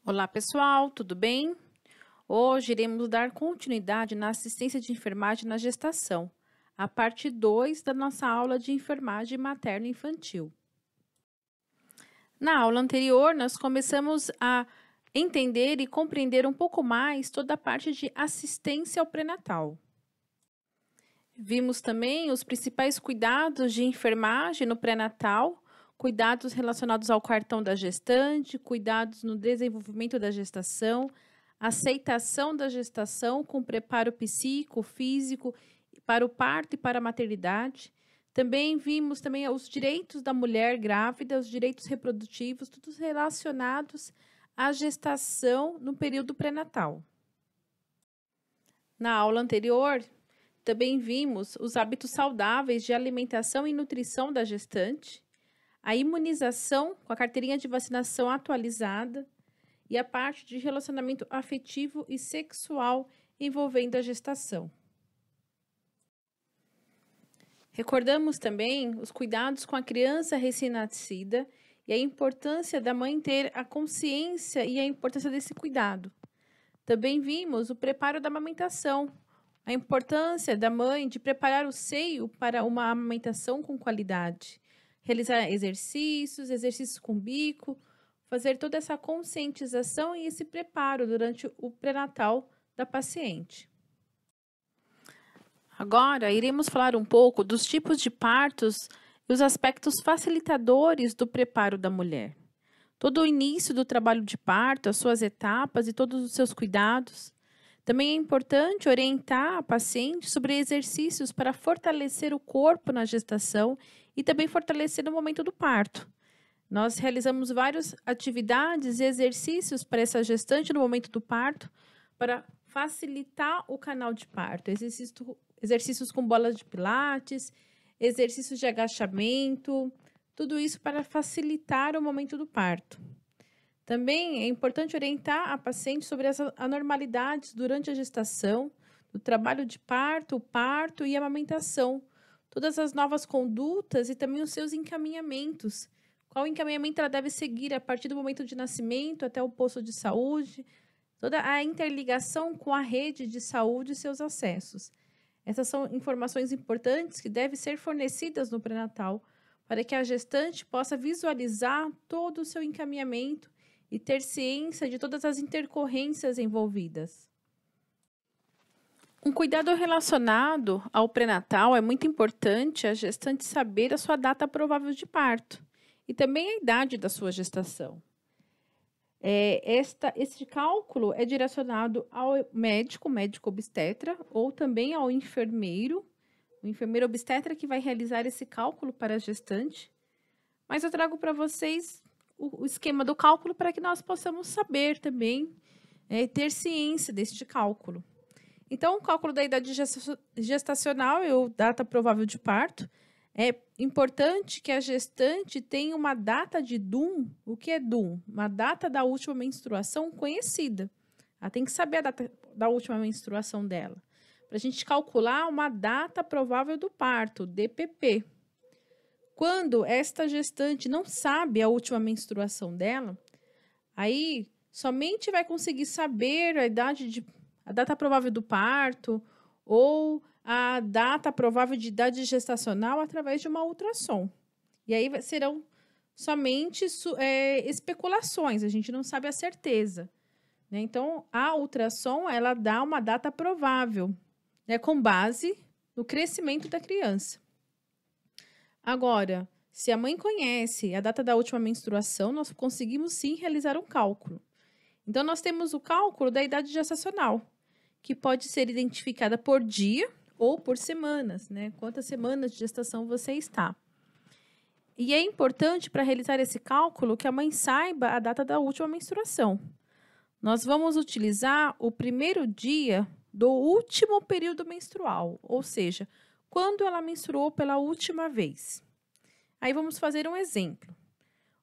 Olá, pessoal, tudo bem? Hoje iremos dar continuidade na assistência de enfermagem na gestação, a parte 2 da nossa aula de enfermagem materno-infantil. Na aula anterior, nós começamos a entender e compreender um pouco mais toda a parte de assistência ao pré-natal. Vimos também os principais cuidados de enfermagem no pré-natal, cuidados relacionados ao cartão da gestante, cuidados no desenvolvimento da gestação, aceitação da gestação com preparo psíquico, físico para o parto e para a maternidade. Também vimos os direitos da mulher grávida, os direitos reprodutivos, todos relacionados à gestação no período pré-natal. Na aula anterior, também vimos os hábitos saudáveis de alimentação e nutrição da gestante, a imunização com a carteirinha de vacinação atualizada e a parte de relacionamento afetivo e sexual envolvendo a gestação. Recordamos também os cuidados com a criança recém-nascida e a importância da mãe ter a consciência e a importância desse cuidado. Também vimos o preparo da amamentação, a importância da mãe de preparar o seio para uma amamentação com qualidade, realizar exercícios com bico, fazer toda essa conscientização e esse preparo durante o pré-natal da paciente. Agora, iremos falar um pouco dos tipos de partos e os aspectos facilitadores do preparo da mulher. Todo o início do trabalho de parto, as suas etapas e todos os seus cuidados. Também é importante orientar a paciente sobre exercícios para fortalecer o corpo na gestação e também fortalecer no momento do parto. Nós realizamos várias atividades e exercícios para essa gestante no momento do parto para facilitar o canal de parto. Exercícios com bolas de pilates, exercícios de agachamento, tudo isso para facilitar o momento do parto. Também é importante orientar a paciente sobre as anormalidades durante a gestação, do trabalho de parto, o parto e a amamentação, todas as novas condutas e também os seus encaminhamentos. Qual encaminhamento ela deve seguir a partir do momento de nascimento até o posto de saúde, toda a interligação com a rede de saúde e seus acessos. Essas são informações importantes que devem ser fornecidas no pré-natal para que a gestante possa visualizar todo o seu encaminhamento e ter ciência de todas as intercorrências envolvidas. Um cuidado relacionado ao pré-natal é muito importante a gestante saber a sua data provável de parto e também a idade da sua gestação. Este cálculo é direcionado ao médico obstetra ou também ao enfermeiro, o enfermeiro obstetra que vai realizar esse cálculo para a gestante. Mas eu trago para vocês o esquema do cálculo para que nós possamos saber também, ter ciência deste cálculo. Então, o cálculo da idade gestacional e data provável de parto, é importante que a gestante tenha uma data de DUM. O que é DUM? Uma data da última menstruação conhecida. Ela tem que saber a data da última menstruação dela, para a gente calcular uma data provável do parto, DPP. Quando esta gestante não sabe a última menstruação dela, aí somente vai conseguir saber a data provável do parto ou a data provável de idade gestacional através de uma ultrassom. E aí serão somente especulações, a gente não sabe a certeza, né? Então, a ultrassom, ela dá uma data provável, né, com base no crescimento da criança. Agora, se a mãe conhece a data da última menstruação, nós conseguimos sim realizar um cálculo. Então, nós temos o cálculo da idade gestacional, que pode ser identificada por dia ou por semanas, né? Quantas semanas de gestação você está. E é importante para realizar esse cálculo que a mãe saiba a data da última menstruação. Nós vamos utilizar o primeiro dia do último período menstrual, ou seja, quando ela menstruou pela última vez. Aí vamos fazer um exemplo.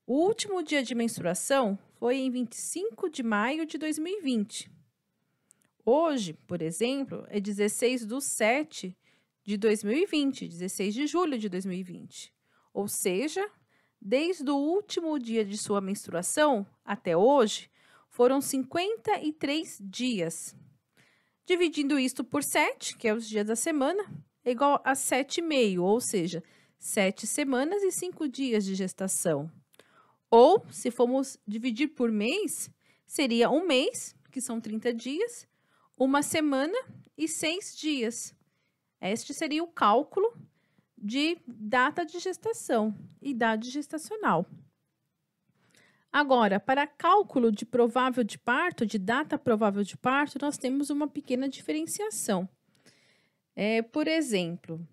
O último dia de menstruação foi em 25 de maio de 2020. Hoje, por exemplo, é 16/7 de 2020, 16 de julho de 2020. Ou seja, desde o último dia de sua menstruação até hoje, foram 53 dias. Dividindo isto por 7, que é os dias da semana, é igual a 7,5, ou seja, 7 semanas e 5 dias de gestação. Ou, se formos dividir por mês, seria um mês, que são 30 dias, uma semana e 6 dias. Este seria o cálculo de data de gestação, idade gestacional. Agora, para cálculo de provável de parto, de data provável de parto, nós temos uma pequena diferenciação. Por exemplo,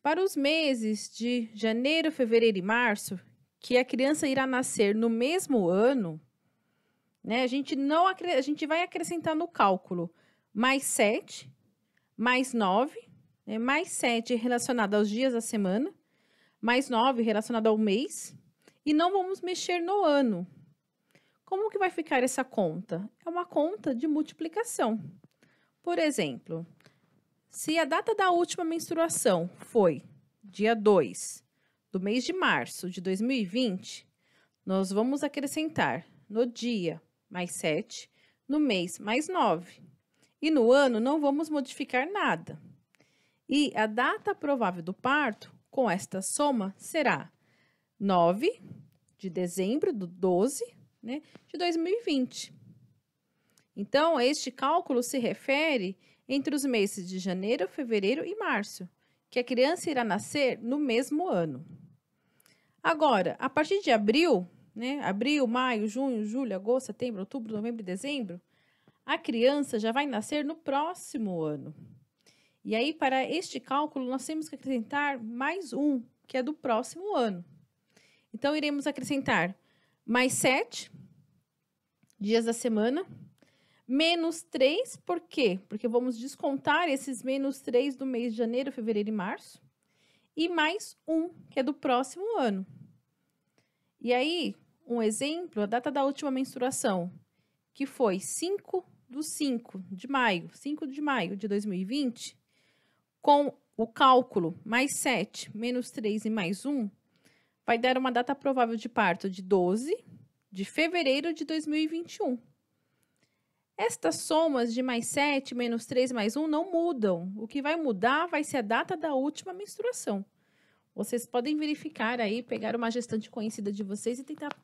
para os meses de janeiro, fevereiro e março, que a criança irá nascer no mesmo ano, né, a gente vai acrescentar no cálculo mais 7, mais 9, né, mais 7 relacionado aos dias da semana, mais 9 relacionado ao mês, e não vamos mexer no ano. Como que vai ficar essa conta? É uma conta de multiplicação. Por exemplo, se a data da última menstruação foi dia 2 do mês de março de 2020, nós vamos acrescentar no dia mais 7, no mês mais 9. E no ano não vamos modificar nada. E a data provável do parto, com esta soma, será 9 de dezembro do 12, né, de 2020. Então, este cálculo se refere entre os meses de janeiro, fevereiro e março, que a criança irá nascer no mesmo ano. Agora, a partir de abril, né, abril, maio, junho, julho, agosto, setembro, outubro, novembro e dezembro, a criança já vai nascer no próximo ano. E aí, para este cálculo, nós temos que acrescentar mais um, que é do próximo ano. Então, iremos acrescentar mais 7 dias da semana, menos 3, por quê? Porque vamos descontar esses menos 3 do mês de janeiro, fevereiro e março, e mais 1, que é do próximo ano. E aí, um exemplo, a data da última menstruação, que foi 5 de maio de 2020, com o cálculo mais 7, menos 3 e mais 1, vai dar uma data provável de parto de 12 de fevereiro de 2021. Estas somas de mais 7, menos 3, mais 1 não mudam. O que vai mudar vai ser a data da última menstruação. Vocês podem verificar aí, pegar uma gestante conhecida de vocês e tentar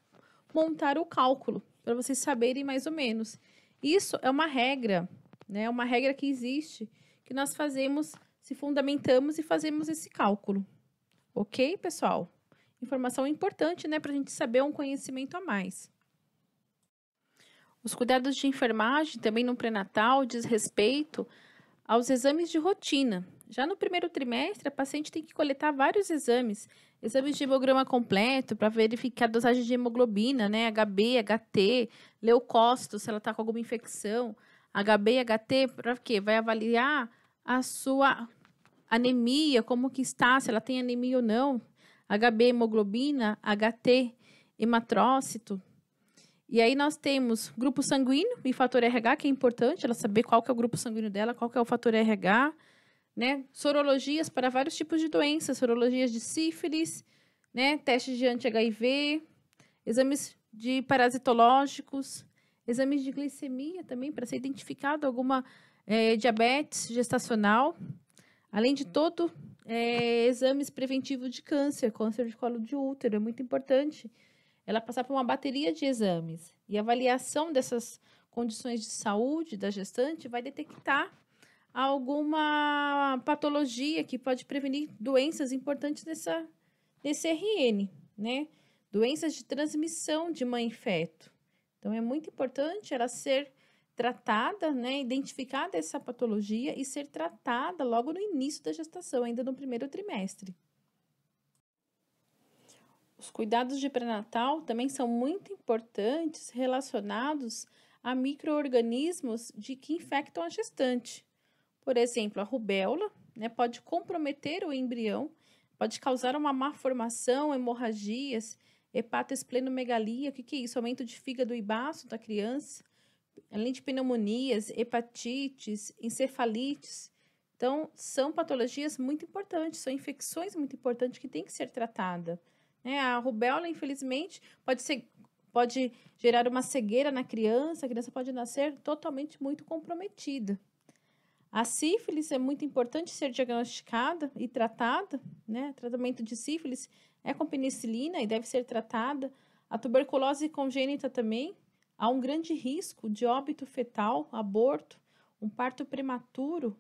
montar o cálculo, para vocês saberem mais ou menos. Isso é uma regra, né? É uma regra que existe, que nós fazemos, se fundamentamos e fazemos esse cálculo. Ok, pessoal? Informação importante, né, para a gente saber um conhecimento a mais. Os cuidados de enfermagem, também no pré-natal, diz respeito aos exames de rotina. Já no primeiro trimestre, a paciente tem que coletar vários exames. Exames de hemograma completo, para verificar a dosagem de hemoglobina, né, HB, HT, leucócito, se ela está com alguma infecção. HB e HT, para quê? Vai avaliar a sua anemia, como que está, se ela tem anemia ou não. HB, hemoglobina, HT, hematrócito. E aí nós temos grupo sanguíneo e fator RH, que é importante ela saber qual que é o grupo sanguíneo dela, qual que é o fator RH, né? Sorologias para vários tipos de doenças, sorologias de sífilis, né? Testes de anti-HIV, exames de parasitológicos, exames de glicemia também, para ser identificado alguma diabetes gestacional, além de exames preventivos de câncer de colo de útero, é muito importante ela passar por uma bateria de exames. E a avaliação dessas condições de saúde da gestante vai detectar alguma patologia que pode prevenir doenças importantes nesse RN, né? Doenças de transmissão de mãe e feto. Então, é muito importante ela ser tratada, né? Identificada essa patologia e ser tratada logo no início da gestação, ainda no primeiro trimestre. Os cuidados de pré-natal também são muito importantes relacionados a micro-organismos que infectam a gestante. Por exemplo, a rubéola, né, pode comprometer o embrião, pode causar uma má formação, hemorragias, hepatoesplenomegalia, o que é isso? Aumento de fígado e baço da criança, além de pneumonias, hepatites, encefalites. Então, são patologias muito importantes, são infecções muito importantes que têm que ser tratadas. A rubéola, infelizmente, pode ser pode gerar uma cegueira na criança, a criança pode nascer totalmente muito comprometida. A sífilis é muito importante ser diagnosticada e tratada, né? Tratamento de sífilis é com penicilina e deve ser tratada. A tuberculose congênita também, há um grande risco de óbito fetal, aborto, um parto prematuro,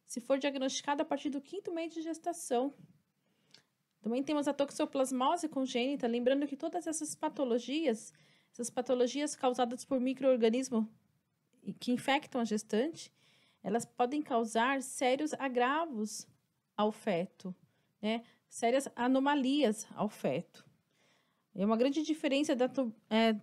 se for diagnosticada a partir do 5º mês de gestação. Também temos a toxoplasmose congênita, lembrando que todas essas patologias causadas por micro-organismos que infectam a gestante, elas podem causar sérios agravos ao feto, né? Sérias anomalias ao feto. É uma grande diferença da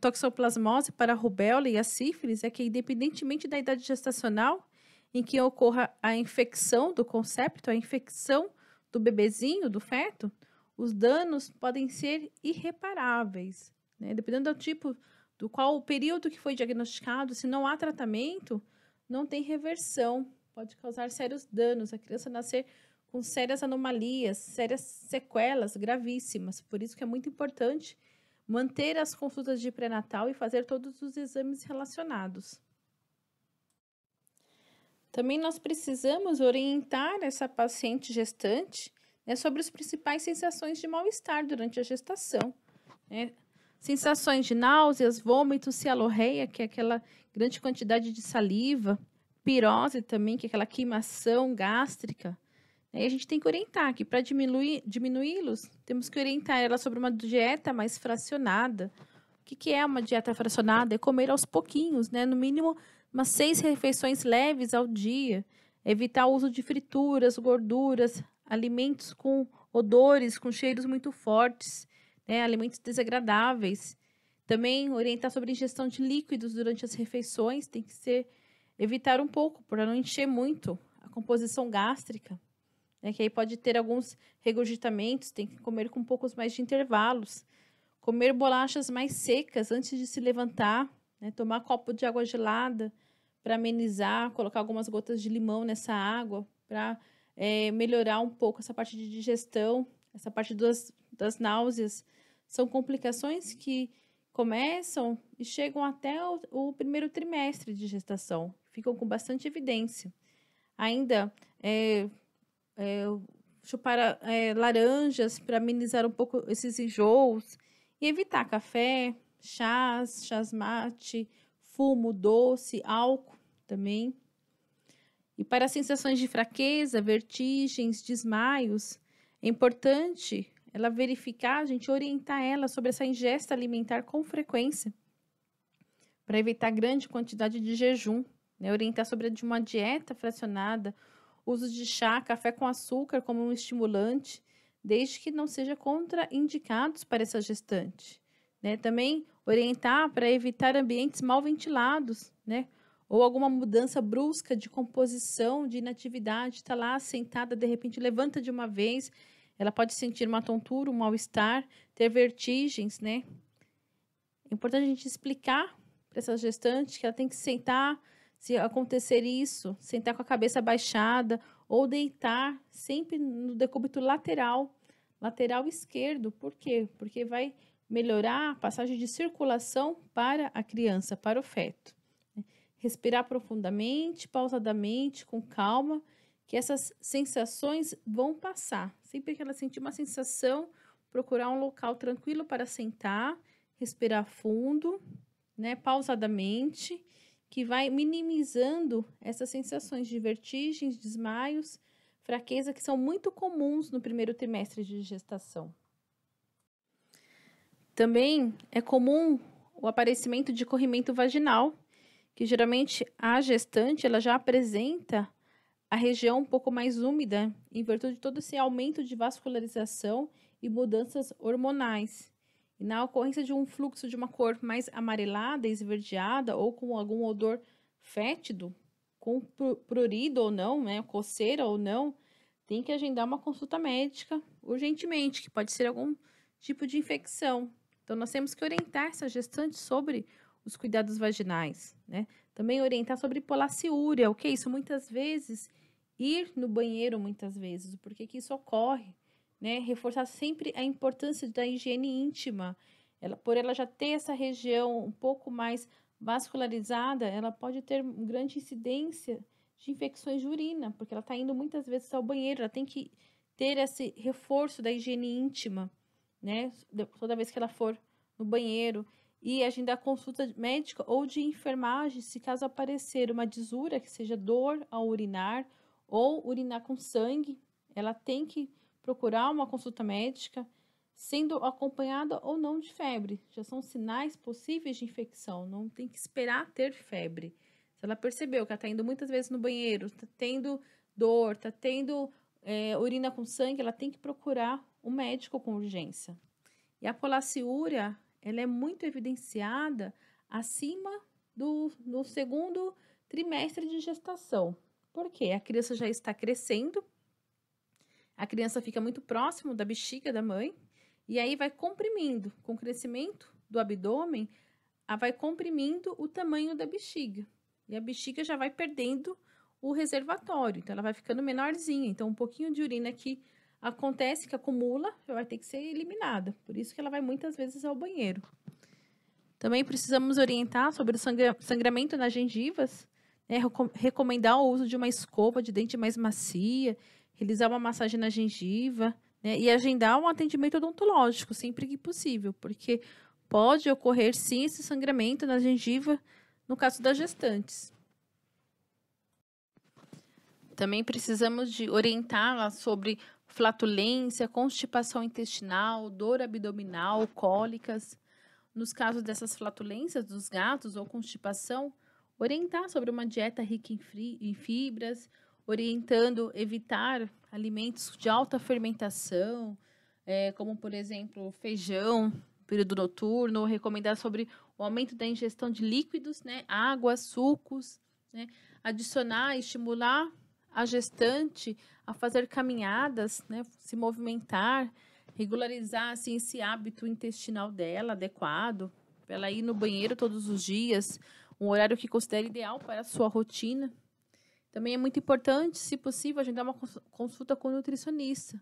toxoplasmose para a rubéola e a sífilis é que, independentemente da idade gestacional em que ocorra a infecção do concepto, a infecção do bebezinho, do feto, os danos podem ser irreparáveis, né? Dependendo do tipo, do qual o período que foi diagnosticado, se não há tratamento, não tem reversão, pode causar sérios danos, a criança nascer com sérias anomalias, sérias sequelas gravíssimas. Por isso que é muito importante manter as consultas de pré-natal e fazer todos os exames relacionados. Também nós precisamos orientar essa paciente gestante, né, sobre as principais sensações de mal-estar durante a gestação, né? Sensações de náuseas, vômitos, cialorreia, que é aquela grande quantidade de saliva, pirose também, que é aquela queimação gástrica. Aí a gente tem que orientar que para diminuí-los, temos que orientar ela sobre uma dieta mais fracionada. O que é uma dieta fracionada? É comer aos pouquinhos, né? No mínimo, umas 6 refeições leves ao dia. Evitar o uso de frituras, gorduras, alimentos com odores, com cheiros muito fortes, né? Alimentos desagradáveis. Também orientar sobre a ingestão de líquidos durante as refeições. Tem que evitar um pouco, para não encher muito a composição gástrica, né, que aí pode ter alguns regurgitamentos, tem que comer com um poucos mais de intervalos. Comer bolachas mais secas antes de se levantar, né, tomar copo de água gelada para amenizar, colocar algumas gotas de limão nessa água para melhorar um pouco essa parte de digestão, essa parte das náuseas. São complicações que começam e chegam até o 1º trimestre de gestação, ficam com bastante evidência. Ainda chupar laranjas para amenizar um pouco esses enjoos e evitar café, chás mate, fumo, doce, álcool também. E para sensações de fraqueza, vertigens, desmaios, é importante ela verificar, a gente orientar ela sobre essa ingesta alimentar com frequência para evitar grande quantidade de jejum, né? Orientar sobre uma dieta fracionada, uso de chá, café com açúcar como um estimulante, desde que não seja contraindicados para essa gestante, né? Também orientar para evitar ambientes mal ventilados, né? Ou alguma mudança brusca de composição, de inatividade, está lá sentada, de repente levanta de uma vez, ela pode sentir uma tontura, um mal-estar, ter vertigens, né? É importante a gente explicar para essa gestante que ela tem que sentar, se acontecer isso, sentar com a cabeça baixada ou deitar sempre no decúbito lateral esquerdo. Por quê? Porque vai melhorar a passagem de circulação para a criança, para o feto. Respirar profundamente, pausadamente, com calma, que essas sensações vão passar. Sempre que ela sentir uma sensação, procurar um local tranquilo para sentar, respirar fundo, né, pausadamente, que vai minimizando essas sensações de vertigens, desmaios, fraqueza, que são muito comuns no 1º trimestre de gestação. Também é comum o aparecimento de corrimento vaginal, que geralmente a gestante ela já apresenta a região um pouco mais úmida, em virtude de todo esse aumento de vascularização e mudanças hormonais. E na ocorrência de um fluxo de uma cor mais amarelada, esverdeada ou com algum odor fétido, com prurido ou não, né, coceira ou não, tem que agendar uma consulta médica urgentemente, que pode ser algum tipo de infecção. Então, nós temos que orientar essa gestante sobre os cuidados vaginais, né? Também orientar sobre polaciúria, o que é isso? Muitas vezes, ir no banheiro muitas vezes, por que isso ocorre, né? Reforçar sempre a importância da higiene íntima, Por ela já ter essa região um pouco mais vascularizada, ela pode ter grande incidência de infecções de urina, porque ela está indo muitas vezes ao banheiro, ela tem que ter esse reforço da higiene íntima, né? Toda vez que ela for no banheiro. E agendar consulta médica ou de enfermagem, se caso aparecer uma desura, que seja dor ao urinar ou urinar com sangue, ela tem que procurar uma consulta médica, sendo acompanhada ou não de febre. Já são sinais possíveis de infecção, não tem que esperar ter febre. Se ela percebeu que ela está indo muitas vezes no banheiro, está tendo dor, está tendo urina com sangue, ela tem que procurar um médico com urgência. E a polaciúria, ela é muito evidenciada acima do segundo trimestre de gestação. Por quê? A criança já está crescendo, a criança fica muito próximo da bexiga da mãe, e aí vai comprimindo, com o crescimento do abdômen, vai comprimindo o tamanho da bexiga. E a bexiga já vai perdendo o reservatório, então ela vai ficando menorzinha. Então, um pouquinho de urina que acontece, que acumula, vai ter que ser eliminada. Por isso que ela vai muitas vezes ao banheiro. Também precisamos orientar sobre o sangramento nas gengivas, né? Recomendar o uso de uma escova de dente mais macia, realizar uma massagem na gengiva, né? E agendar um atendimento odontológico sempre que possível, porque pode ocorrer sim esse sangramento na gengiva no caso das gestantes. Também precisamos de orientá-la sobre flatulência, constipação intestinal, dor abdominal, cólicas. Nos casos dessas flatulências dos gatos ou constipação, orientar sobre uma dieta rica em fibras, orientando evitar alimentos de alta fermentação, como, por exemplo, feijão, período noturno, recomendar sobre o aumento da ingestão de líquidos, né, água, sucos, né, adicionar, estimular a gestante a fazer caminhadas, né, se movimentar, regularizar assim, esse hábito intestinal dela adequado, para ela ir no banheiro todos os dias, um horário que considere ideal para a sua rotina. Também é muito importante, se possível, agendar uma consulta com o nutricionista,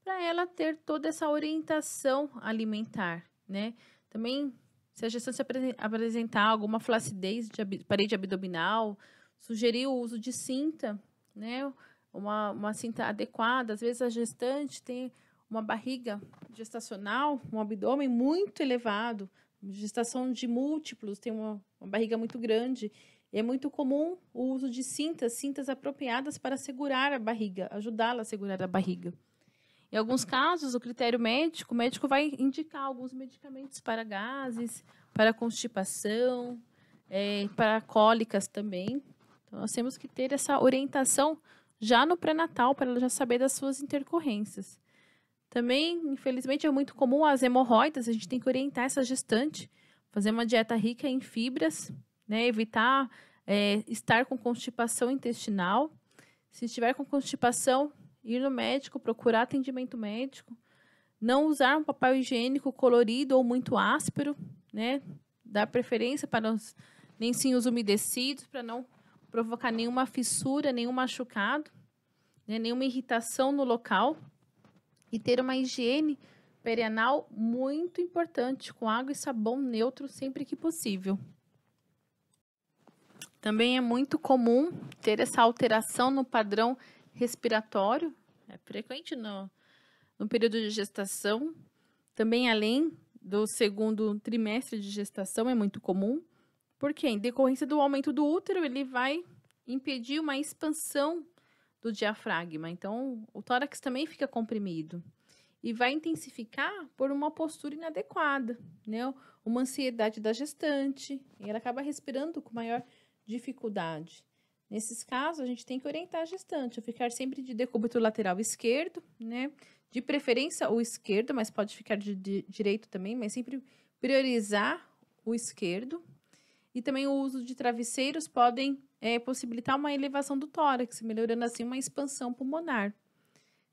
para ela ter toda essa orientação alimentar, né? Também, se a gestante apresentar alguma flacidez de parede abdominal, sugerir o uso de cinta, né? Uma cinta adequada. Às vezes a gestante tem uma barriga gestacional, um abdômen muito elevado, gestação de múltiplos, tem uma barriga muito grande. É muito comum o uso de cintas apropriadas para segurar a barriga, ajudá-la a segurar a barriga. Em alguns casos, o médico vai indicar alguns medicamentos para gases, para constipação, para cólicas também. Então, nós temos que ter essa orientação já no pré-natal, para ela já saber das suas intercorrências. Também, infelizmente, é muito comum as hemorroidas, a gente tem que orientar essa gestante, fazer uma dieta rica em fibras, né, evitar estar com constipação intestinal. Se estiver com constipação, ir no médico, procurar atendimento médico, não usar um papel higiênico colorido ou muito áspero, né, dar preferência para os lencinhos umedecidos, para não provocar nenhuma fissura, nenhum machucado, né, nenhuma irritação no local. E ter uma higiene perianal muito importante, com água e sabão neutro sempre que possível. Também é muito comum ter essa alteração no padrão respiratório, é frequente no período de gestação. Também, além do segundo trimestre de gestação, é muito comum, porque em decorrência do aumento do útero, ele vai impedir uma expansão do diafragma. Então, o tórax também fica comprimido. E vai intensificar por uma postura inadequada, né? Uma ansiedade da gestante. E ela acaba respirando com maior dificuldade. Nesses casos, a gente tem que orientar a gestante a ficar sempre de decúbito lateral esquerdo, né? De preferência o esquerdo, mas pode ficar de direito também, mas sempre priorizar o esquerdo. E também o uso de travesseiros podem possibilitar uma elevação do tórax, melhorando assim uma expansão pulmonar.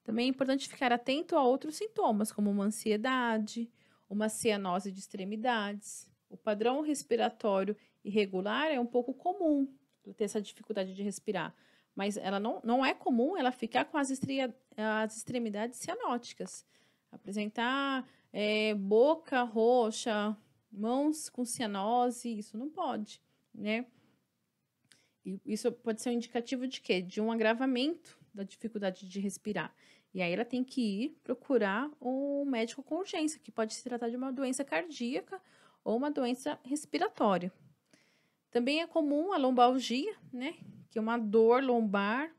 Também é importante ficar atento a outros sintomas, como uma ansiedade, uma cianose de extremidades. O padrão respiratório irregular é um pouco comum, ter essa dificuldade de respirar, mas ela não é comum ela ficar com as extremidades cianóticas, apresentar boca roxa, mãos com cianose, isso não pode, né? E isso pode ser um indicativo de quê? De um agravamento da dificuldade de respirar. E aí ela tem que ir procurar um médico com urgência, que pode se tratar de uma doença cardíaca ou uma doença respiratória. Também é comum a lombalgia, né? Que é uma dor lombar,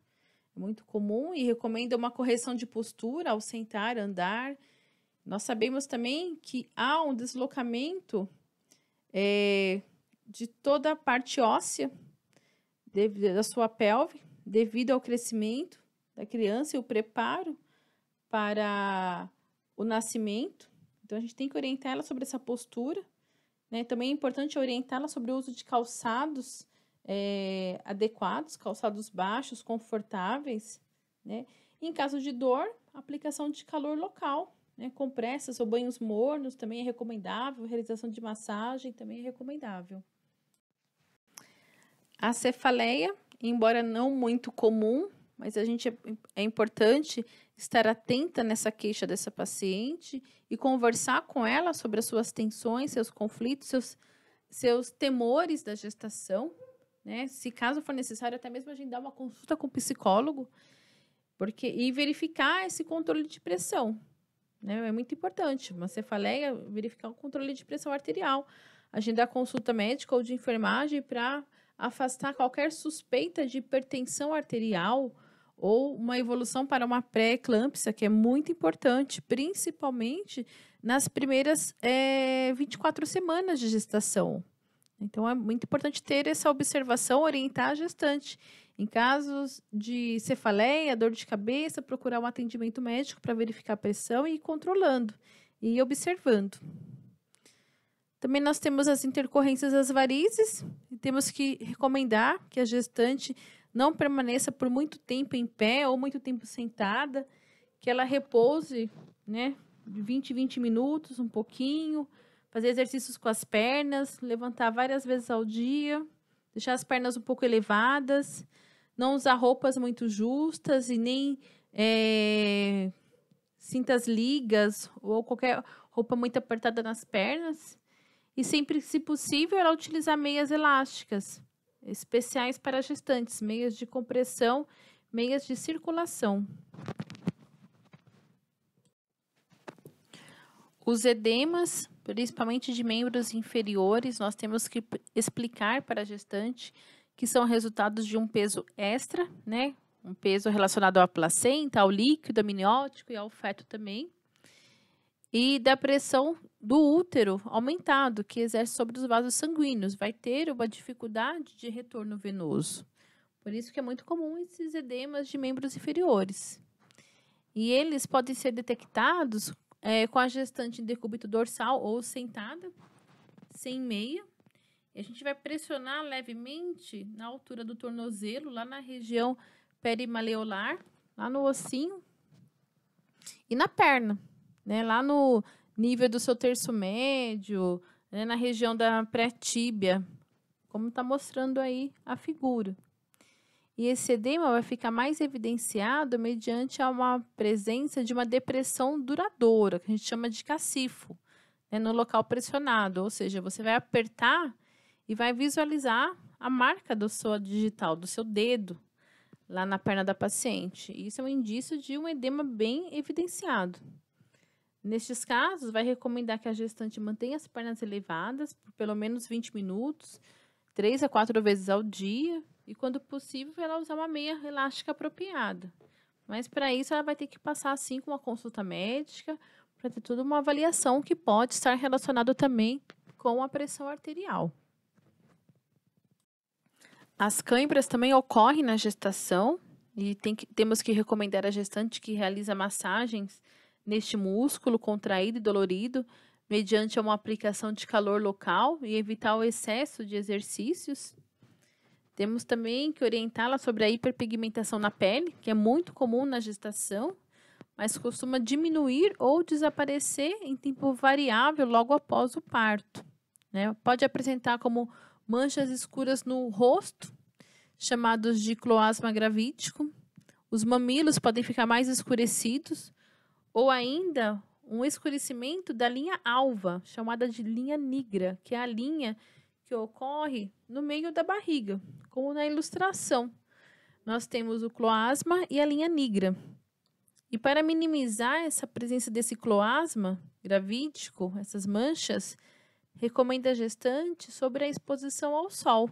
é muito comum, e recomenda uma correção de postura ao sentar, andar. Nós sabemos também que há um deslocamento de toda a parte óssea da sua pelve, devido ao crescimento da criança e o preparo para o nascimento. Então, a gente tem que orientar ela sobre essa postura, né? Também é importante orientá-la sobre o uso de calçados adequados, calçados baixos, confortáveis, né? Em caso de dor, aplicação de calor local, né? Compressas ou banhos mornos também é recomendável, realização de massagem também é recomendável. A cefaleia, embora não muito comum, mas é importante estar atenta nessa queixa dessa paciente e conversar com ela sobre as suas tensões, seus conflitos, seus temores da gestação, né? Se caso for necessário, até mesmo agendar uma consulta com o psicólogo, e verificar esse controle de pressão, né? É muito importante. Uma cefaleia, verificar o controle de pressão arterial, agendar consulta médica ou de enfermagem para afastar qualquer suspeita de hipertensão arterial ou uma evolução para uma pré-eclâmpsia, que é muito importante, principalmente nas primeiras 24 semanas de gestação. Então, é muito importante ter essa observação, orientar a gestante. Em casos de cefaleia, dor de cabeça, procurar um atendimento médico para verificar a pressão e ir controlando e observando. Também nós temos as intercorrências das varizes e temos que recomendar que a gestante não permaneça por muito tempo em pé ou muito tempo sentada, que ela repouse, né, de 20 minutos, um pouquinho, fazer exercícios com as pernas, levantar várias vezes ao dia, deixar as pernas um pouco elevadas, não usar roupas muito justas e nem cintas ligas ou qualquer roupa muito apertada nas pernas. E sempre, se possível, ela utilizar meias elásticas, especiais para gestantes, meias de compressão, meias de circulação. Os edemas, principalmente de membros inferiores, nós temos que explicar para a gestante que são resultados de um peso extra, né? Um peso relacionado à placenta, ao líquido amniótico e ao feto também. E da pressão do útero aumentado, que exerce sobre os vasos sanguíneos, vai ter uma dificuldade de retorno venoso. Por isso que é muito comum esses edemas de membros inferiores. E eles podem ser detectados com a gestante em decúbito dorsal ou sentada, sem meia. E a gente vai pressionar levemente na altura do tornozelo, lá na região perimaleolar, lá no ossinho, e na perna, né, lá no nível do seu terço médio, né, na região da pré-tíbia, como está mostrando aí a figura. E esse edema vai ficar mais evidenciado mediante uma presença de uma depressão duradoura, que a gente chama de cacifo, né, no local pressionado, ou seja, você vai apertar e vai visualizar a marca do sua digital, do seu dedo, lá na perna da paciente. Isso é um indício de um edema bem evidenciado. Nestes casos, vai recomendar que a gestante mantenha as pernas elevadas por pelo menos 20 minutos, 3 a 4 vezes ao dia, e quando possível, ela usar uma meia elástica apropriada. Mas para isso, ela vai ter que passar assim com uma consulta médica, para ter toda uma avaliação que pode estar relacionada também com a pressão arterial. As cãibras também ocorrem na gestação e temos que recomendar a gestante que realiza massagens neste músculo contraído e dolorido mediante uma aplicação de calor local e evitar o excesso de exercícios. Temos também que orientá-la sobre a hiperpigmentação na pele, que é muito comum na gestação, mas costuma diminuir ou desaparecer em tempo variável logo após o parto, né? Pode apresentar como manchas escuras no rosto, chamados de cloasma gravídico. Os mamilos podem ficar mais escurecidos, ou ainda um escurecimento da linha alva, chamada de linha nigra, que é a linha que ocorre no meio da barriga, como na ilustração. Nós temos o cloasma e a linha nigra. E para minimizar essa presença desse cloasma gravídico, essas manchas, recomenda a gestante sobre a exposição ao sol.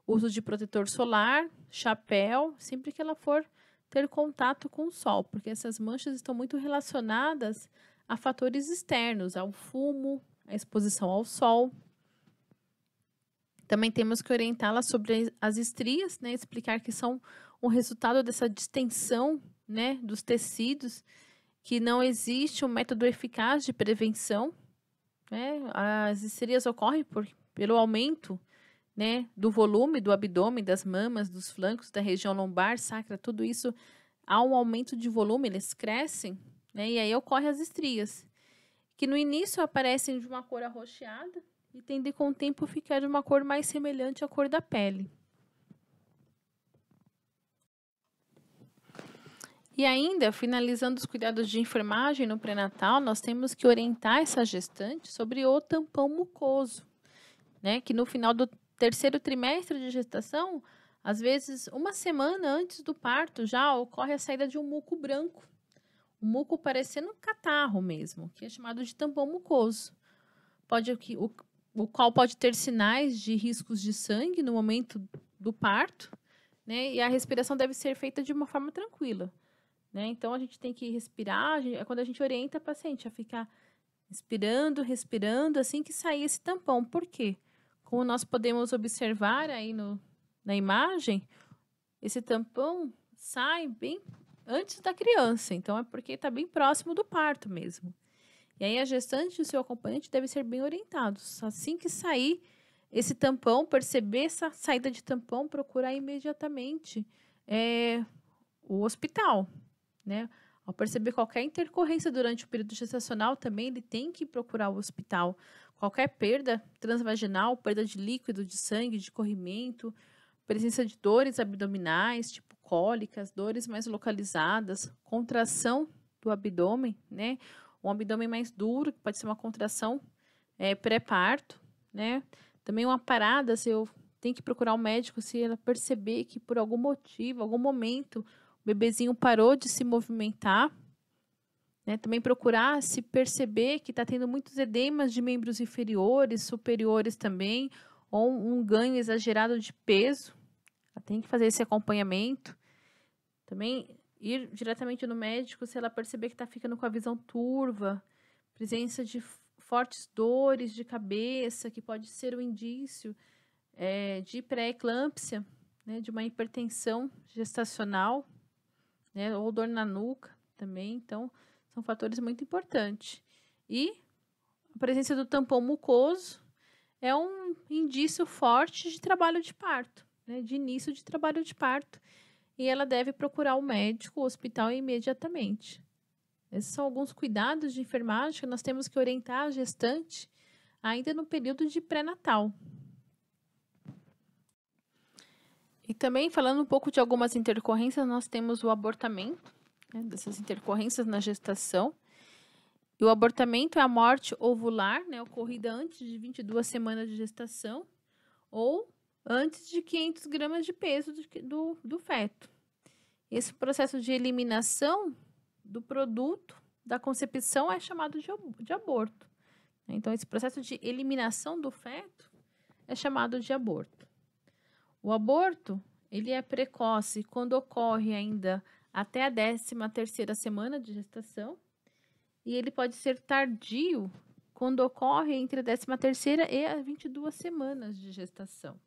Uso de protetor solar, chapéu, sempre que ela for ter contato com o sol, porque essas manchas estão muito relacionadas a fatores externos, ao fumo, à exposição ao sol. Também temos que orientá-la sobre as estrias, né, explicar que são o resultado dessa distensão, né, dos tecidos, que não existe um método eficaz de prevenção, né? As estrias ocorrem pelo aumento, né, do volume do abdômen, das mamas, dos flancos, da região lombar, sacra, tudo isso há um aumento de volume, eles crescem, né, e aí ocorrem as estrias, que no início aparecem de uma cor arroxeada e tendem com o tempo a ficar de uma cor mais semelhante à cor da pele. E ainda, finalizando os cuidados de enfermagem no pré-natal, nós temos que orientar essa gestante sobre o tampão mucoso, né, que no final do terceiro trimestre de gestação, às vezes uma semana antes do parto, já ocorre a saída de um muco branco, um muco parecendo um catarro mesmo, que é chamado de tampão mucoso. O qual pode ter sinais de riscos de sangue no momento do parto, né, e a respiração deve ser feita de uma forma tranquila. Né? Então, a gente tem que respirar, quando a gente orienta a paciente a ficar respirando, assim que sair esse tampão. Por quê? Como nós podemos observar aí na imagem, esse tampão sai bem antes da criança. Então, é porque está bem próximo do parto mesmo. E aí, a gestante e o seu acompanhante devem ser bem orientados. Assim que sair esse tampão, perceber essa saída de tampão, procurar imediatamente o hospital. Né? Ao perceber qualquer intercorrência durante o período gestacional, também ele tem que procurar o hospital. Qualquer perda transvaginal, perda de líquido, de sangue, de corrimento, presença de dores abdominais, tipo cólicas, dores mais localizadas, contração do abdômen, né? Um abdômen mais duro, que pode ser uma contração pré-parto, né? Também uma parada, se eu tenho que procurar um médico, se ela perceber que por algum motivo, algum momento, o bebezinho parou de se movimentar, né? Também procurar se perceber que está tendo muitos edemas de membros inferiores, superiores também, ou um ganho exagerado de peso. Ela tem que fazer esse acompanhamento. Também ir diretamente no médico se ela perceber que está ficando com a visão turva, presença de fortes dores de cabeça, que pode ser um indício de pré-eclâmpsia, né? De uma hipertensão gestacional. Né, ou dor na nuca também, então são fatores muito importantes. E a presença do tampão mucoso é um indício forte de trabalho de parto, né, de início de trabalho de parto, e ela deve procurar o médico, o hospital imediatamente. Esses são alguns cuidados de enfermagem que nós temos que orientar a gestante ainda no período de pré-natal. E também, falando um pouco de algumas intercorrências, nós temos o abortamento, né, dessas intercorrências na gestação. E o abortamento é a morte ovular, né, ocorrida antes de 22 semanas de gestação ou antes de 500 gramas de peso do feto. Esse processo de eliminação do produto da concepção é chamado de aborto. Então, esse processo de eliminação do feto é chamado de aborto. O aborto, ele é precoce quando ocorre ainda até a 13ª semana de gestação, e ele pode ser tardio quando ocorre entre a 13ª e as 22 semanas de gestação.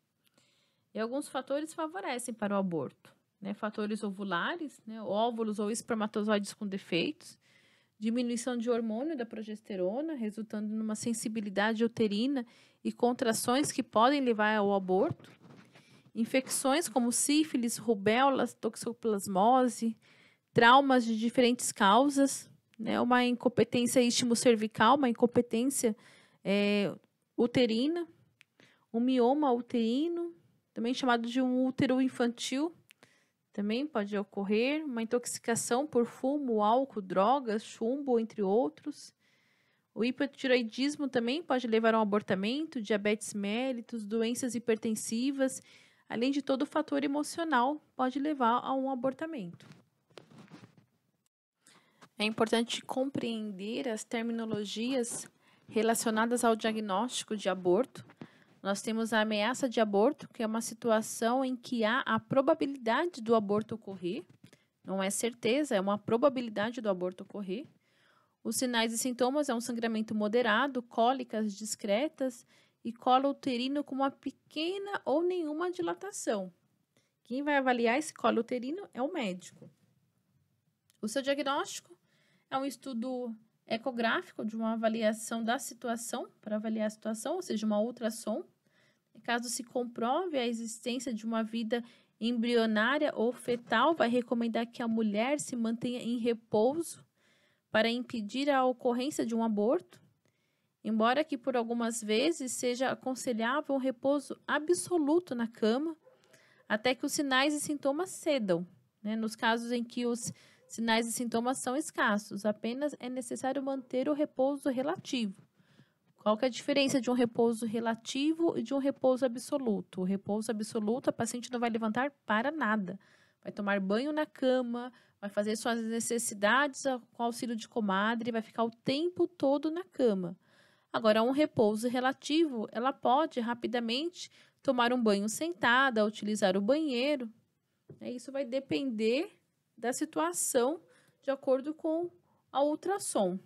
E alguns fatores favorecem para o aborto, né? Fatores ovulares, né? Óvulos ou espermatozoides com defeitos, diminuição de hormônio da progesterona, resultando numa sensibilidade uterina e contrações que podem levar ao aborto. Infecções como sífilis, rubéola, toxoplasmose, traumas de diferentes causas, né? Uma incompetência istmo-cervical, uma incompetência uterina, um mioma uterino, também chamado de um útero infantil, também pode ocorrer, uma intoxicação por fumo, álcool, drogas, chumbo, entre outros. O hipotireoidismo também pode levar a um abortamento, diabetes mellitus, doenças hipertensivas, além de todo o fator emocional pode levar a um abortamento. É importante compreender as terminologias relacionadas ao diagnóstico de aborto. Nós temos a ameaça de aborto, que é uma situação em que há a probabilidade do aborto ocorrer. Não é certeza, é uma probabilidade do aborto ocorrer. Os sinais e sintomas é um sangramento moderado, cólicas discretas e colo uterino com uma pequena ou nenhuma dilatação. Quem vai avaliar esse colo uterino é o médico. O seu diagnóstico é um estudo ecográfico de uma avaliação da situação, para avaliar a situação, ou seja, uma ultrassom. Caso se comprove a existência de uma vida embrionária ou fetal, vai recomendar que a mulher se mantenha em repouso para impedir a ocorrência de um aborto, embora que por algumas vezes seja aconselhável um repouso absoluto na cama, até que os sinais e sintomas cedam, né? Nos casos em que os sinais e sintomas são escassos, apenas é necessário manter o repouso relativo. Qual que é a diferença de um repouso relativo e de um repouso absoluto? O repouso absoluto, a paciente não vai levantar para nada. Vai tomar banho na cama, vai fazer suas necessidades com auxílio de comadre, vai ficar o tempo todo na cama. Agora, um repouso relativo, ela pode rapidamente tomar um banho sentada, utilizar o banheiro. Isso vai depender da situação de acordo com a ultrassom,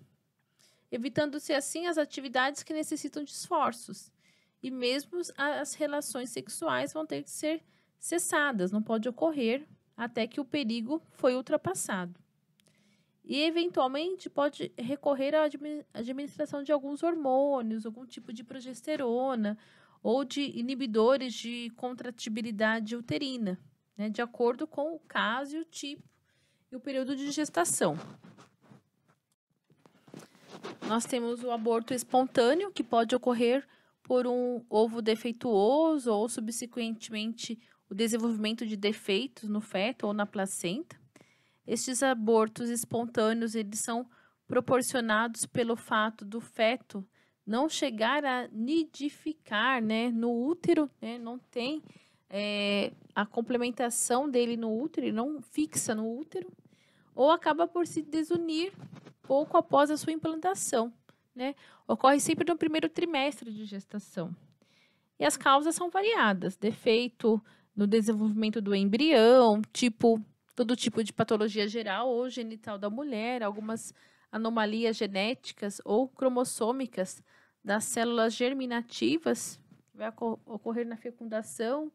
evitando-se assim as atividades que necessitam de esforços. E mesmo as relações sexuais vão ter que ser cessadas, não pode ocorrer até que o perigo foi ultrapassado. E, eventualmente, pode recorrer à administração de alguns hormônios, algum tipo de progesterona ou de inibidores de contratibilidade uterina, né, de acordo com o caso e o tipo e o período de gestação. Nós temos o aborto espontâneo, que pode ocorrer por um ovo defeituoso ou, subsequentemente, o desenvolvimento de defeitos no feto ou na placenta. Estes abortos espontâneos, eles são proporcionados pelo fato do feto não chegar a nidificar, né, no útero, né, não tem a complementação dele no útero, ele não fixa no útero, ou acaba por se desunir pouco após a sua implantação, né? Ocorre sempre no primeiro trimestre de gestação. E as causas são variadas, defeito no desenvolvimento do embrião, todo tipo de patologia geral ou genital da mulher, algumas anomalias genéticas ou cromossômicas das células germinativas, que vai ocorrer na fecundação,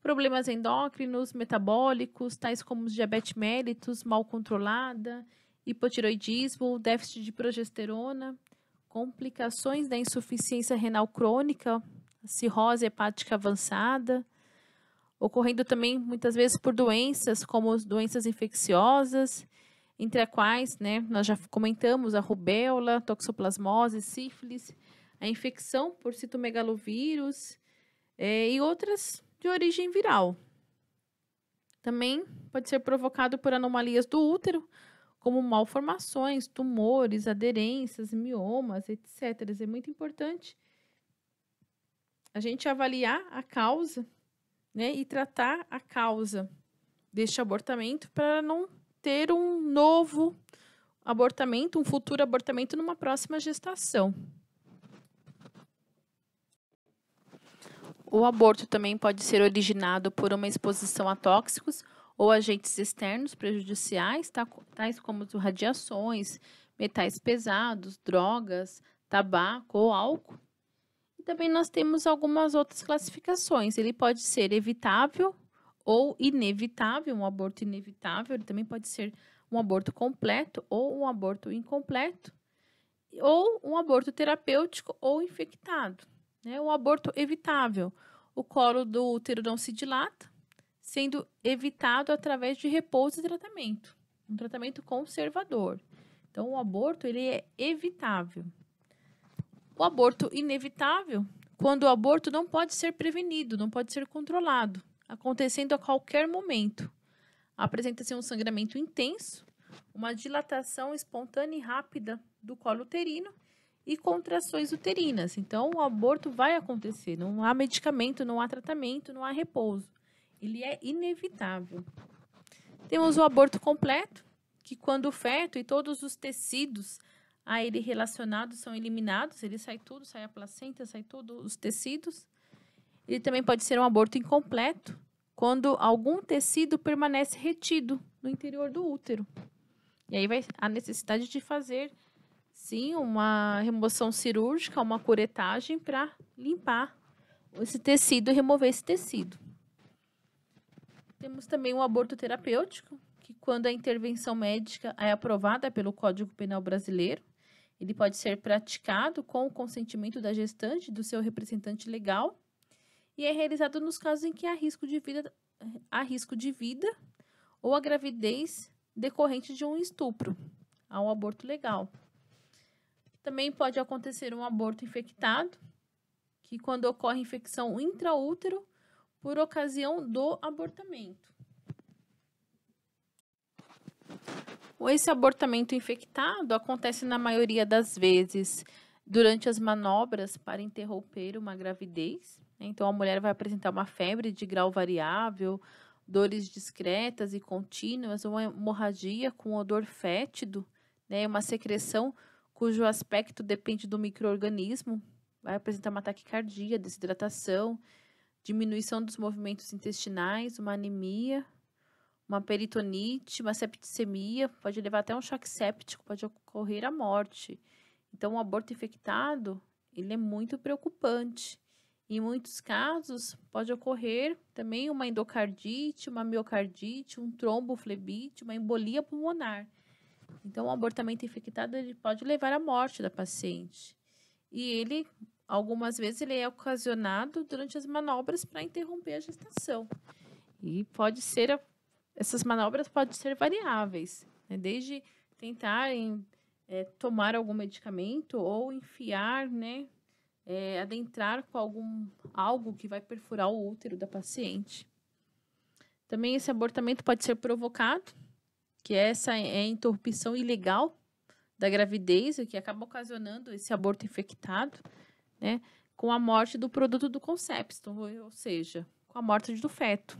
problemas endócrinos, metabólicos, tais como diabetes mellitus mal controlada, hipotireoidismo, déficit de progesterona, complicações da insuficiência renal crônica, cirrose hepática avançada, ocorrendo também muitas vezes por doenças como doenças infecciosas, entre as quais, né, nós já comentamos a rubéola, toxoplasmose, sífilis, a infecção por citomegalovírus e outras de origem viral. Também pode ser provocado por anomalias do útero, como malformações, tumores, aderências, miomas, etc. É muito importante a gente avaliar a causa, né, e tratar a causa deste abortamento para não ter um novo abortamento, um futuro abortamento numa próxima gestação. O aborto também pode ser originado por uma exposição a tóxicos ou agentes externos prejudiciais, tais como radiações, metais pesados, drogas, tabaco ou álcool. E também nós temos algumas outras classificações. Ele pode ser evitável ou inevitável, um aborto inevitável. Ele também pode ser um aborto completo ou um aborto incompleto, ou um aborto terapêutico ou infectado. O aborto evitável, o colo do útero não se dilata, sendo evitado através de repouso e tratamento, um tratamento conservador. Então, o aborto ele é evitável. O aborto inevitável, quando o aborto não pode ser prevenido, não pode ser controlado, acontecendo a qualquer momento. Apresenta-se um sangramento intenso, uma dilatação espontânea e rápida do colo uterino, e contrações uterinas. Então, o aborto vai acontecer. Não há medicamento, não há tratamento, não há repouso. Ele é inevitável. Temos o aborto completo, que quando o feto e todos os tecidos a ele relacionados são eliminados, ele sai tudo, sai a placenta, sai todos os tecidos. Ele também pode ser um aborto incompleto, quando algum tecido permanece retido no interior do útero. E aí vai a necessidade de fazer, sim, uma remoção cirúrgica, uma curetagem para limpar esse tecido e remover esse tecido. Temos também o aborto terapêutico, que quando a intervenção médica é aprovada pelo Código Penal brasileiro, ele pode ser praticado com o consentimento da gestante e do seu representante legal e é realizado nos casos em que há risco de vida ou a gravidez decorrente de um estupro, há um aborto legal. Também pode acontecer um aborto infectado, que quando ocorre infecção intraútero por ocasião do abortamento. Esse abortamento infectado acontece na maioria das vezes durante as manobras para interromper uma gravidez. Então, a mulher vai apresentar uma febre de grau variável, dores discretas e contínuas, uma hemorragia com odor fétido, né, uma secreção cujo aspecto depende do micro-organismo, vai apresentar uma taquicardia, desidratação, diminuição dos movimentos intestinais, uma anemia, uma peritonite, uma septicemia, pode levar até um choque séptico, pode ocorrer a morte. Então, o aborto infectado, ele é muito preocupante. Em muitos casos, pode ocorrer também uma endocardite, uma miocardite, um tromboflebite, uma embolia pulmonar. Então, o abortamento infectado ele pode levar à morte da paciente. E ele, algumas vezes, ele é ocasionado durante as manobras para interromper a gestação. E essas manobras podem ser variáveis, né? Desde tentarem tomar algum medicamento ou enfiar, né? Adentrar com algo que vai perfurar o útero da paciente. Também esse abortamento pode ser provocado, que essa é a interrupção ilegal da gravidez, o que acaba ocasionando esse aborto infectado, né? Com a morte do produto do concepto, ou seja, com a morte do feto.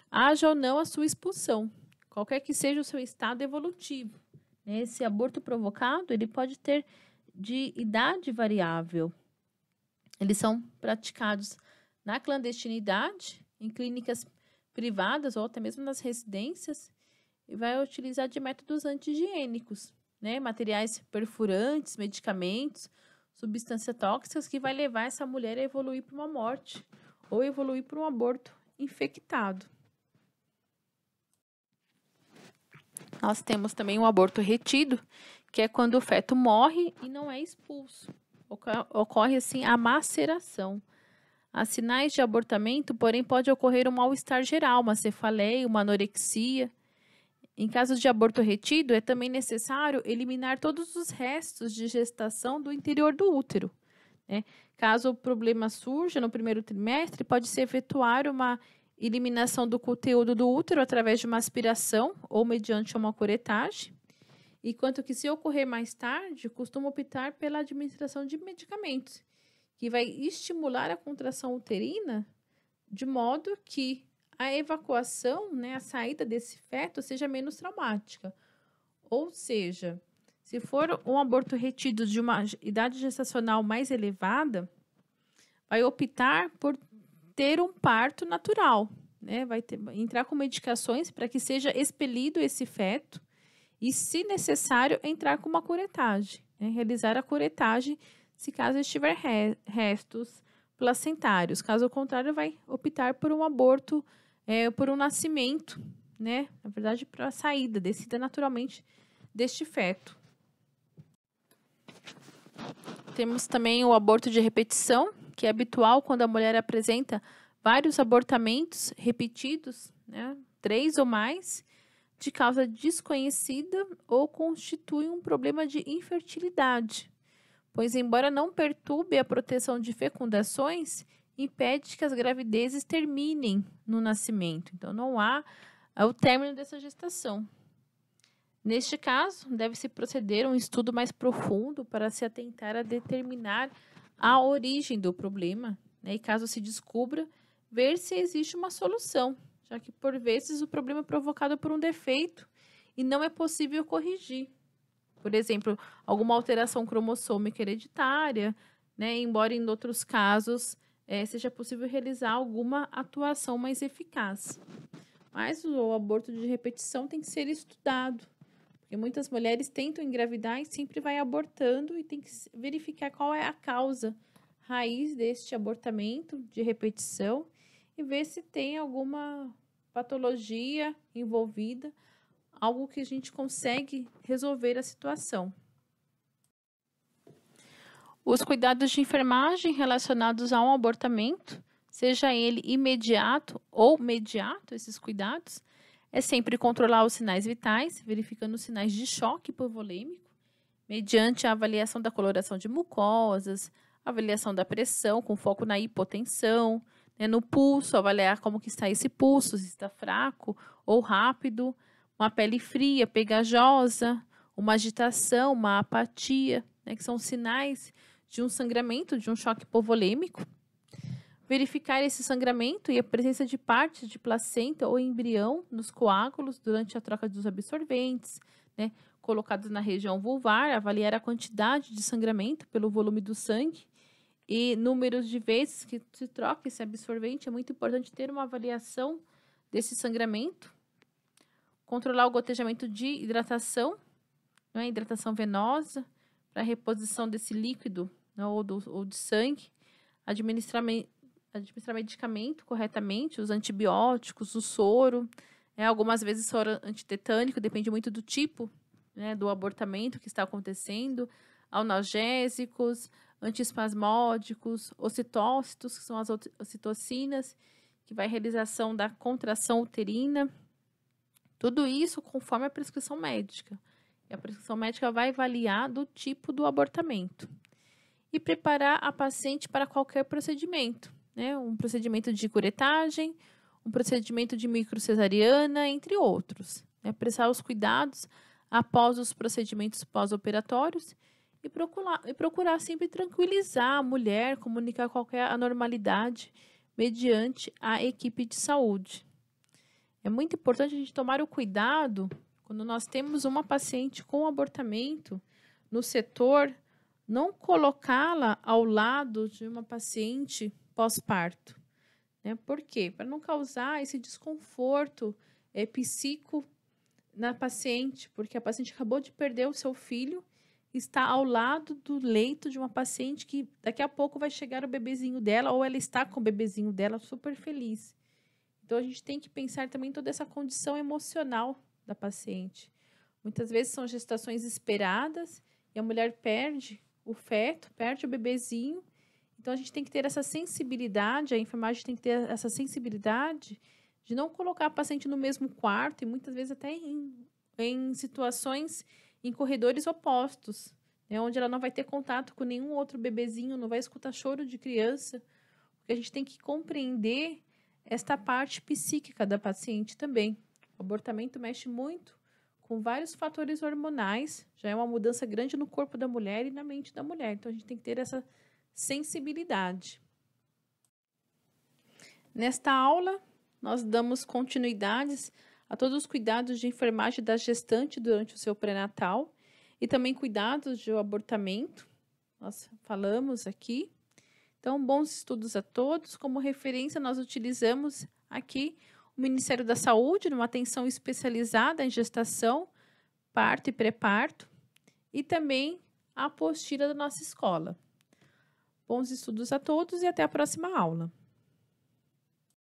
Haja ou não a sua expulsão, qualquer que seja o seu estado evolutivo. Esse aborto provocado, ele pode ter de idade variável. Eles são praticados na clandestinidade, em clínicas privadas ou até mesmo nas residências, e vai utilizar de métodos anti-higiênicos, né? Materiais perfurantes, medicamentos, substâncias tóxicas que vai levar essa mulher a evoluir para uma morte ou evoluir para um aborto infectado. Nós temos também o aborto retido, que é quando o feto morre e não é expulso. Ocorre, assim, a maceração. Há sinais de abortamento, porém, pode ocorrer um mal-estar geral, uma cefaleia, uma anorexia. Em casos de aborto retido, é também necessário eliminar todos os restos de gestação do interior do útero, né? Caso o problema surja no primeiro trimestre, pode-se efetuar uma eliminação do conteúdo do útero através de uma aspiração ou mediante uma curetagem, enquanto que se ocorrer mais tarde, costuma optar pela administração de medicamentos, que vai estimular a contração uterina de modo que a evacuação, né, a saída desse feto seja menos traumática. Ou seja, se for um aborto retido de uma idade gestacional mais elevada, vai optar por ter um parto natural, né? Vai entrar com medicações para que seja expelido esse feto e, se necessário, entrar com uma curetagem, né? Realizar a curetagem se caso estiver restos placentários. Caso contrário, vai optar por um aborto, por um nascimento, né? Na verdade, para a saída, descida naturalmente deste feto. Temos também o aborto de repetição, que é habitual quando a mulher apresenta vários abortamentos repetidos, né, 3 ou mais, de causa desconhecida ou constitui um problema de infertilidade, pois, embora não perturbe a proteção de fecundações, impede que as gravidezes terminem no nascimento. Então, não há o término dessa gestação. Neste caso, deve-se proceder a um estudo mais profundo para se atentar a determinar a origem do problema, né? E caso se descubra, ver se existe uma solução, já que por vezes o problema é provocado por um defeito e não é possível corrigir. Por exemplo, alguma alteração cromossômica hereditária, né? Embora em outros casos seja possível realizar alguma atuação mais eficaz. Mas o aborto de repetição tem que ser estudado, porque muitas mulheres tentam engravidar e sempre vai abortando e tem que verificar qual é a causa raiz deste abortamento de repetição e ver se tem alguma patologia envolvida, algo que a gente consegue resolver a situação. Os cuidados de enfermagem relacionados a um abortamento, seja ele imediato ou mediato, esses cuidados, é sempre controlar os sinais vitais, verificando os sinais de choque hipovolêmico, mediante a avaliação da coloração de mucosas, avaliação da pressão, com foco na hipotensão, né, no pulso, avaliar como que está esse pulso, se está fraco ou rápido, uma pele fria, pegajosa, uma agitação, uma apatia, né, que são sinais de um sangramento, de um choque hipovolêmico. Verificar esse sangramento e a presença de partes de placenta ou embrião nos coágulos durante a troca dos absorventes, né, colocados na região vulvar, avaliar a quantidade de sangramento pelo volume do sangue e números de vezes que se troca esse absorvente. É muito importante ter uma avaliação desse sangramento. Controlar o gotejamento de hidratação, né, hidratação venosa, para a reposição desse líquido, né, ou de sangue. Administrar medicamento corretamente, os antibióticos, o soro, algumas vezes soro antitetânico, depende muito do tipo, né, do abortamento que está acontecendo, analgésicos, antiespasmódicos, ocitócitos, que são as ocitocinas, que vai à realização da contração uterina. Tudo isso conforme a prescrição médica. E a prescrição médica vai avaliar do tipo do abortamento. E preparar a paciente para qualquer procedimento, né? Um procedimento de curetagem, um procedimento de microcesariana, entre outros. Né? Prestar os cuidados após os procedimentos pós-operatórios e procurar sempre tranquilizar a mulher, comunicar qualquer anormalidade mediante a equipe de saúde. É muito importante a gente tomar o cuidado quando nós temos uma paciente com abortamento no setor, não colocá-la ao lado de uma paciente pós-parto. Né? Por quê? Para não causar esse desconforto psíquico na paciente, porque a paciente acabou de perder o seu filho, está ao lado do leito de uma paciente que daqui a pouco vai chegar o bebezinho dela, ou ela está com o bebezinho dela super feliz. Então, a gente tem que pensar também toda essa condição emocional da paciente. Muitas vezes são gestações esperadas e a mulher perde o feto, perde o bebezinho. Então, a gente tem que ter essa sensibilidade, a enfermagem tem que ter essa sensibilidade de não colocar a paciente no mesmo quarto e muitas vezes até em situações, em corredores opostos, né, onde ela não vai ter contato com nenhum outro bebezinho, não vai escutar choro de criança, porque a gente tem que compreender esta parte psíquica da paciente também. O abortamento mexe muito com vários fatores hormonais, já é uma mudança grande no corpo da mulher e na mente da mulher, então a gente tem que ter essa sensibilidade. Nesta aula, nós damos continuidades a todos os cuidados de enfermagem da gestante durante o seu pré-natal e também cuidados de abortamento, nós falamos aqui. Então, bons estudos a todos. Como referência, nós utilizamos aqui o Ministério da Saúde, numa atenção especializada em gestação, parto e pré-parto, e também a apostila da nossa escola. Bons estudos a todos e até a próxima aula.